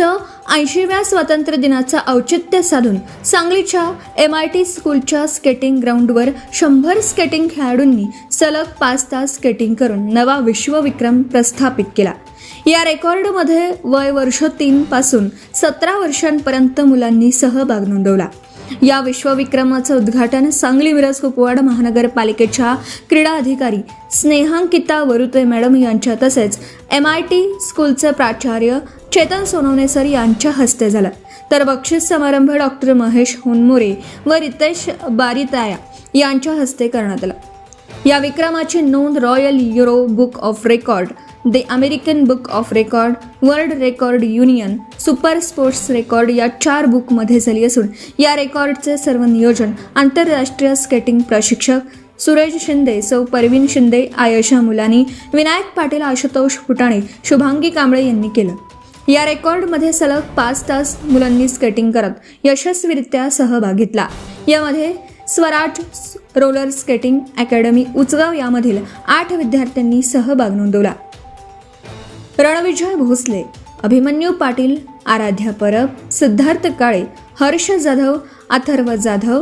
80व्या स्वातंत्र्य दिनाचा औचित्य साधून सांगलीच्या MIT स्कूलच्या स्केटिंग ग्राउंडवर 100 स्केटिंग खेळाडूंनी सलग 5 तास स्केटिंग करून नवा विश्वविक्रम प्रस्थापित केला. या रेकॉर्डमध्ये वय वर्ष 3 पासून 17 वर्षांपर्यंत मुलांनी सहभाग नोंदवला. या विश्वविक्रमाचं उद्घाटन सांगली मिरज कुपवाड महानगरपालिकेच्या क्रीडा अधिकारी स्नेहांकिता वरुते मॅडम यांच्या तसेच MIT स्कूलचे प्राचार्य चेतन सोनवणे सर यांच्या हस्ते झाला. तर बक्षीस समारंभ डॉक्टर महेश होनमोरे व रितेश बारिताया यांच्या हस्ते करण्यात आला. या विक्रमाची नोंद royal euro book of record, the American book of record, world record union, super sports record या 4 बुकमध्ये झाली असून या रेकॉर्डचे सर्व नियोजन आंतरराष्ट्रीय स्केटिंग प्रशिक्षक सुरेश शिंदे, सौ परवीन शिंदे, आयशा मुलानी, विनायक पाटील, आशुतोष फुटाणे, शुभांगी कांबळे यांनी केलं. या रेकॉर्डमध्ये सलग 5 तास मुलांनी स्केटिंग करत यशस्वीरित्या सहभाग घेतला. यामध्ये Swaraj roller skating academy Uchgaon यामधील 8 विद्यार्थ्यांनी सहभाग नोंदवला. रणविजय भोसले, अभिमन्यू पाटील, आराध्या परब, सिद्धार्थ काळे, हर्ष जाधव, अथर्व जाधव,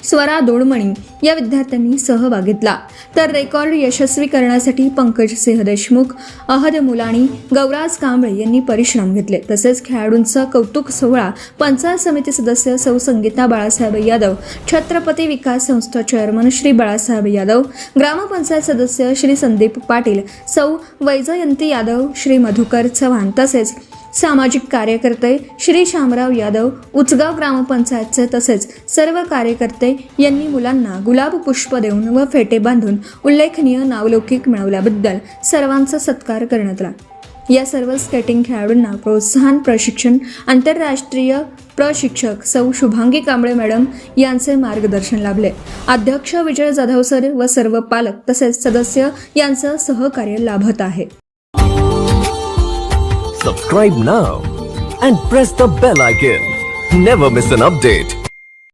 स्वरा दोडमणी या विद्यार्थ्यांनी सहभाग घेतला. तर रेकॉर्ड यशस्वी करण्यासाठी पंकज सिंह देशमुख, अहद मुलाणी, गौराज कांबळे यांनी परिश्रम घेतले. तसेच खेळाडूंचा कौतुक सोहळा पंचायत समिती सदस्य सौ संगीता बाळासाहेब यादव, छत्रपती विकास संस्था चेअरमन श्री बाळासाहेब यादव, ग्रामपंचायत सदस्य श्री संदीप पाटील, सौ वैजयंती यादव, श्री मधुकर चव्हाण तसेच सामाजिक कार्यकर्ते श्री शामराव यादव, उचगाव ग्रामपंचायतचे तसेच सर्व कार्यकर्ते यांनी मुलांना गुलाब पुष्प देऊन व फेटे बांधून उल्लेखनीय नावलौकिक मिळवल्याबद्दल सर्वांचा सत्कार करण्यात आला. या सर्व स्केटिंग खेळाडूंना प्रोत्साहन प्रशिक्षण आंतरराष्ट्रीय प्रशिक्षक सौ शुभांगी कांबळे मॅडम यांचे मार्गदर्शन लाभले. अध्यक्ष विजय जाधव सर व सर्व पालक तसेच सदस्य यांचं सहकार्य लाभत आहे. Subscribe now and press the bell icon. Never miss an update.